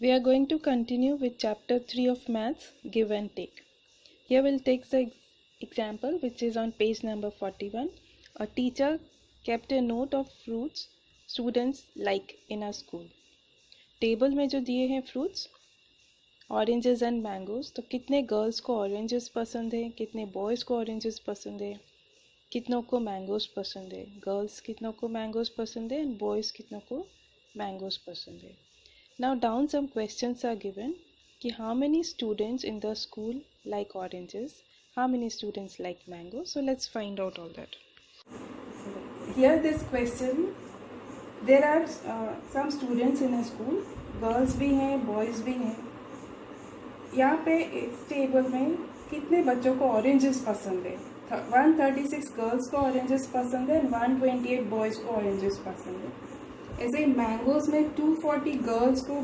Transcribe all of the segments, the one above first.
We are going to continue with chapter 3 of maths, give and take. Here we'll take the example which is on page number 41. A teacher kept a note of fruits students like in a school. Table में जो दिए हैं fruits oranges and mangoes, तो कितने girls को oranges पसंद है, कितने बॉयज़ को ऑरेंजेस पसंद है, कितनों को मैंगोज पसंद है, गर्ल्स कितनों को मैंगोज पसंद है एंड बॉयज़ कितनों को मैंगोज पसंद है. Now down some questions are given कि how many students in the school like oranges, how many students like mango. So let's find out all that. Here this question, there are some students in a school, girls भी हैं boys भी हैं. यहाँ पे इस table में कितने बच्चों को ऑरेंजेस पसंद है. 136 गर्ल्स को ऑरेंजेस पसंद है, 128 बॉयज़ को ऑरेंजेस पसंद है. ऐसे ही मैंगोज में 240 गर्ल्स को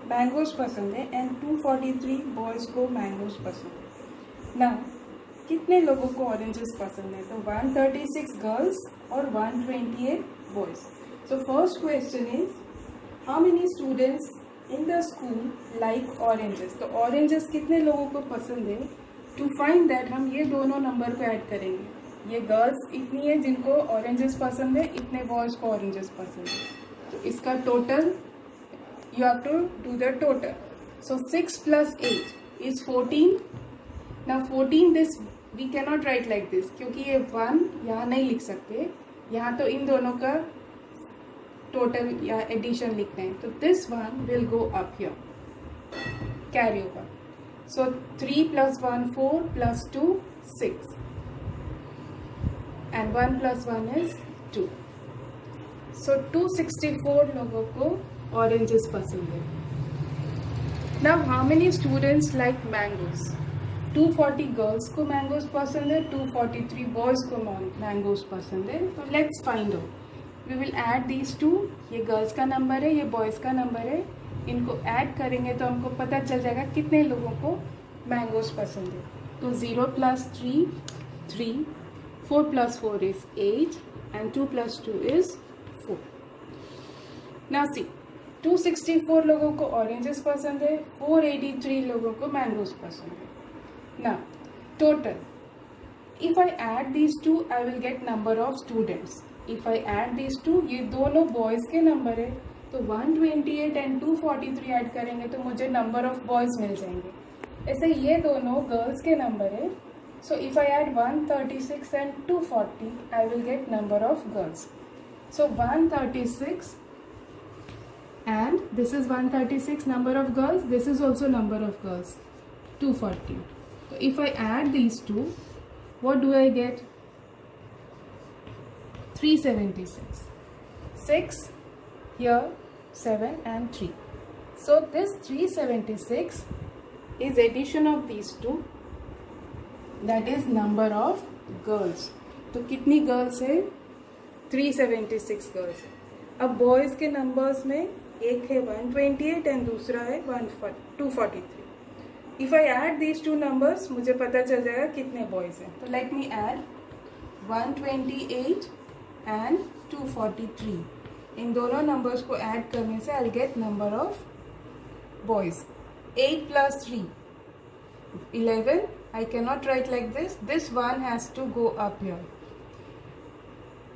मैंगोज पसंद है एंड 243 बॉयज़ को मैंगोज पसंद है. ना कितने लोगों को ऑरेंजेस पसंद है, तो 136 गर्ल्स और 128 boys. So first question is how many students in the school like oranges. तो ऑरेंजेस कितने लोगों को पसंद है. टू फाइंड दैट हम ये दोनों नंबर को ऐड करेंगे. ये गर्ल्स इतनी है जिनको ऑरेंजेस पसंद है, इतने बॉयज़ को ऑरेंजेस पसंद है. तो इसका total you have to do the total. So 6 + 8 is 14. ना 14 this we can not write like this, क्योंकि ये 1 यहाँ नहीं लिख सकते. यहाँ तो इन दोनों का टोटल या एडिशन लिखना है. तो this one will go up here, carry over. So 3 + 1 4 + 2 6 and 1 + 1 is 2. So 264 लोगों को oranges पसंद है. Now how many students like mangoes? 240 girls को mangoes पसंद है, 243 boys को mangoes पसंद है. तो let's find out. We will add these two. ये girls का नंबर है, ये boys का नंबर है. इनको ऐड करेंगे तो हमको पता चल जाएगा कितने लोगों को mangoes पसंद है. तो 0 + 3 3, 4 + 4 is 8 and 2 + 2 is 4. Now see, 264 लोगों को ऑरेंजेस पसंद है, 483 लोगों को मैंगोज पसंद है. Now total, if I add these two I will get number of students. If I add these two, ये दोनों बॉयज़ के नंबर है, तो 128 and 243 ऐड करेंगे तो मुझे नंबर ऑफ बॉयज़ मिल जाएंगे. ऐसे ये दोनों गर्ल्स के नंबर है. So if I add 136 and 240, I will get number of girls. So 136 and this is 136 number of girls. This is also number of girls, 240. So if I add these two, what do I get? 376. 6 here, 7 and 3. So this 376 is addition of these two. That is number of girls. तो कितनी girls है, 376 girls है. अब boys के numbers में एक है 128 and दूसरा है 243. If I add these two numbers मुझे पता चल जाएगा कितने बॉयज़ हैं. तो लेट मी ऐड 128 एंड 243. इन दोनों नंबर्स को ऐड करने से I get number of boys. 8 + 3 11. I cannot write like this. This one has to go up here.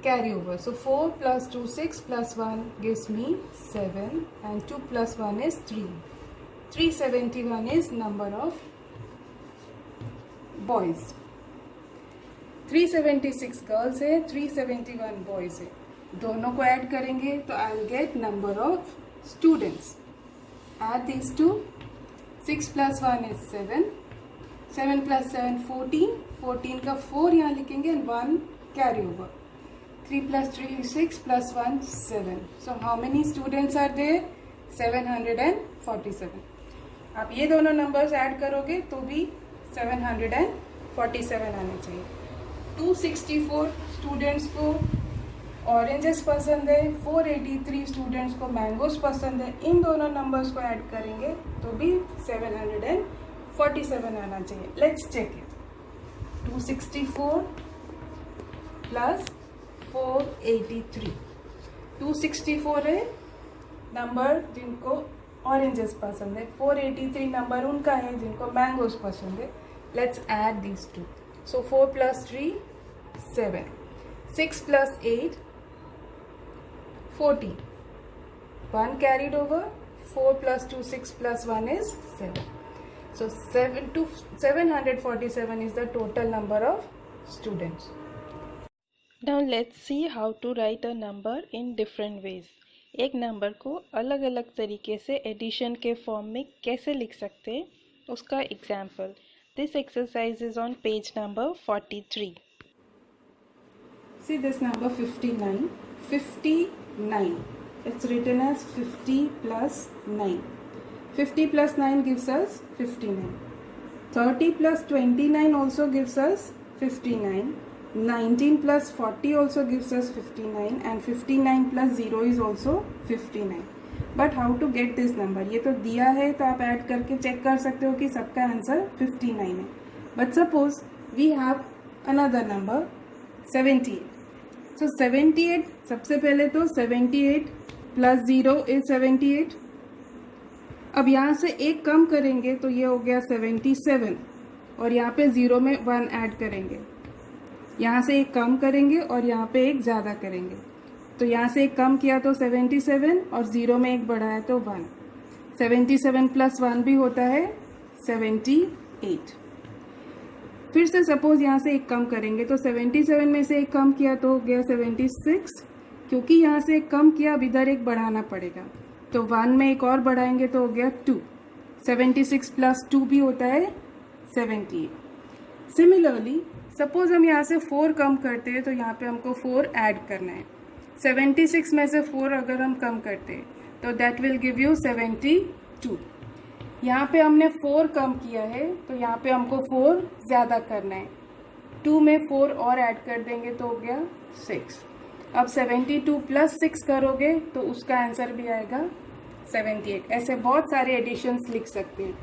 Carry over. So 4 + 2 6 + 1 gives me 7 and 2 + 1 is 3. 371 is number of boys. 376 girls है, 371 boys है. दोनों को add करेंगे तो I will get number of students. Add these two. 6 + 1 is 7. 7 + 7 14. 14 का 4 यहाँ लिखेंगे and 1 carry over. 3 + 3 6 + 1 7. So how many students are there? 747. आप ये दोनों नंबर्स ऐड करोगे तो भी 747 आने चाहिए. 264 स्टूडेंट्स को ऑरेंजेस पसंद है, 483 स्टूडेंट्स को मैंगोज पसंद है. इन दोनों नंबर्स को ऐड करेंगे तो भी 747 आना चाहिए. Let's check it. 264 + 483. 264 है नंबर जिनको ऑरेंजेस पसंद है, 483 नंबर उनका है जिनको मैंगोज पसंद है. Let's add these two. So 4 + 3 7, 6 + 8 14, 1 carried over, 4 + 2 6 + 1 is 7. So 747 is the total number of students. Now let's see how to write a number in different ways. एक नंबर को अलग अलग तरीके से एडिशन के फॉर्म में कैसे लिख सकते हैं उसका example. This exercise is on page number 43. See this number 59. 59. It's written as 50 plus 9. 50 plus 9 gives us 59. 30 plus 29 also gives us 59. 19 plus 40 also gives us 59, and 59 plus 0 is also 59. But how to get this number? ये तो दिया है तो आप add करके check कर सकते हो कि सबका आंसर 59 है. But suppose we have another number 78. So 78, सबसे पहले तो 78 plus 0 is 78. अब यहाँ से एक कम करेंगे तो ये हो गया 77, और यहाँ पे 0 में 1 ऐड करेंगे. यहाँ से एक कम करेंगे और यहाँ पे एक ज़्यादा करेंगे. तो यहाँ से एक कम किया तो 77, और 0 में एक बढ़ाया तो 1. 77 + 1 भी होता है 78. फिर से सपोज यहाँ से एक कम करेंगे तो 77 में से एक कम किया तो हो गया 76. क्योंकि यहाँ से एक कम किया, अब इधर एक बढ़ाना पड़ेगा तो 1 में एक और बढ़ाएंगे तो हो गया 2. 76 + 2 भी होता है 78. सिमिलरली सपोज हम यहाँ से 4 कम करते हैं तो यहाँ पे हमको 4 ऐड करना है. 76 में से 4 अगर हम कम करते हैं तो दैट विल गिव यू 72. यहाँ पे हमने 4 कम किया है तो यहाँ पे हमको 4 ज़्यादा करना है. 2 में 4 और ऐड कर देंगे तो हो गया 6. अब 72 + 6 करोगे तो उसका आंसर भी आएगा 78. ऐसे बहुत सारे एडिशंस लिख सकते हैं.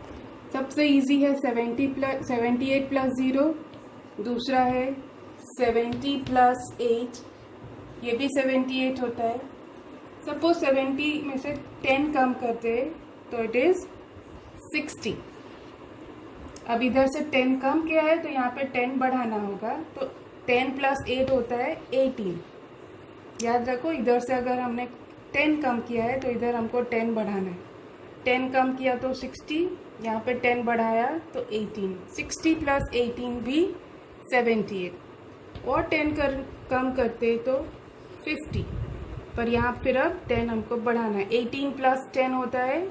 सबसे इजी है 78 + 0. दूसरा है 70 + 8, ये भी 78 होता है. सपोज 70 में से 10 कम करते हैं तो इट इज़ 60. अब इधर से 10 कम किया है तो यहाँ पे 10 बढ़ाना होगा तो 10 + 8 होता है 18. याद रखो, इधर से अगर हमने 10 कम किया है तो इधर हमको 10 बढ़ाना है. 10 कम किया तो 60, यहाँ पे 10 बढ़ाया तो 18. 60 + 18 भी 78. और 10 कम करते तो 50, पर यहाँ फिर अब 10 हमको बढ़ाना है. 18 + 10 होता है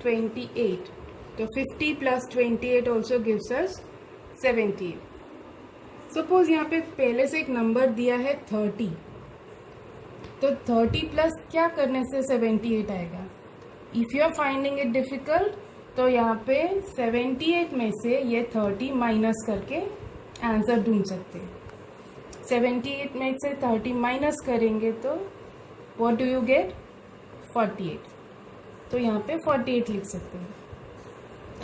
28. तो 50 + 28 ऑल्सो गिव्स अस 78. सपोज यहाँ पे पहले से एक नंबर दिया है 30, तो 30 प्लस क्या करने से 78 आएगा. If you are finding it difficult तो यहाँ पे 78 में से ये 30 माइनस करके आंसर ढूंढ सकते हैं. 78 में से 30 माइनस करेंगे तो व्हाट डू यू गेट? 48. तो यहाँ पे 48 लिख सकते हैं.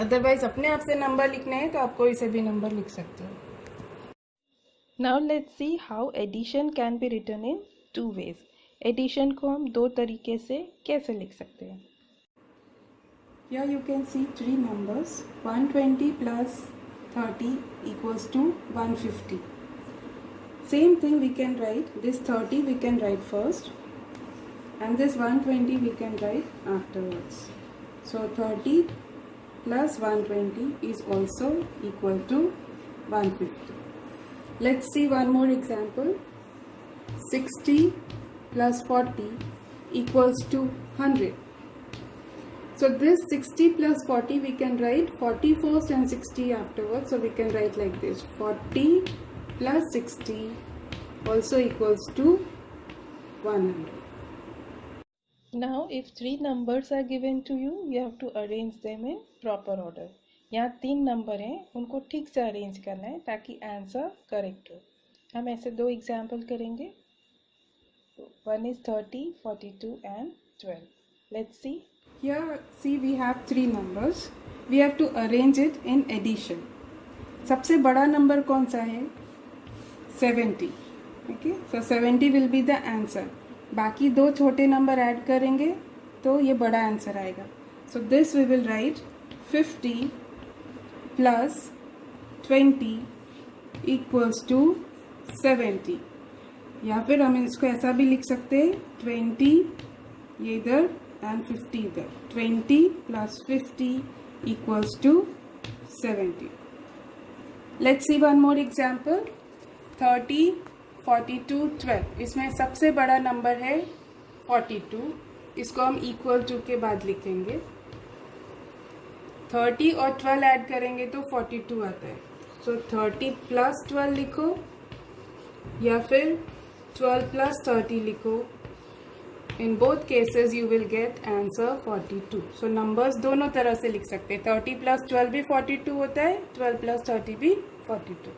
अदरवाइज अपने आप से नंबर लिखने हैं तो आप कोई से भी नंबर लिख सकते हो. Now let's see how addition can be written in 2 ways. Addition को हम 2 तरीके से कैसे लिख सकते हैं. Here you can see 3 numbers. 120 plus 30 equals to 150. Same thing we can write. This 30 we can write first, and this 120 we can write afterwards. So 30 plus 120 is also equal to 150. Let's see one more example. 60 plus 40 equals to 100. So this 60 plus 40 we can write 40 first and 60 afterwards. So we can write like this. 40 plus 60 also equals to 100. Now if 3 numbers are given to you, you have to arrange them in proper order. यहाँ 3 number हैं, उनको ठीक से arrange करना है ताकि answer correct हो. हम ऐसे 2 एग्जाम्पल करेंगे. One is 30, 42 and 12. Let's see. Here see we have 3 numbers. We have to arrange it in addition. सबसे बड़ा नंबर कौन सा है? 70. Okay, so 70 will be the answer. बाकी 2 छोटे नंबर ऐड करेंगे तो ये बड़ा आंसर आएगा. So this we will write 50 plus 20 equals to 70. या फिर हम इसको ऐसा भी लिख सकते हैं 20 ये इधर एंड 50 इधर. 20 plus 50 equals to 70. Let's see one more example. 30, 42, 12. इसमें सबसे बड़ा नंबर है 42. इसको हम इक्वल टू के बाद लिखेंगे. 30 और 12 ऐड करेंगे तो 42 आता है. सो 30 प्लस 12 लिखो या फिर 12 plus 30 लिखो. In both cases you will get answer 42. So numbers दोनों तरह से लिख सकते हैं. 30 plus 12 भी 42 होता है, 12 plus 30 भी 42.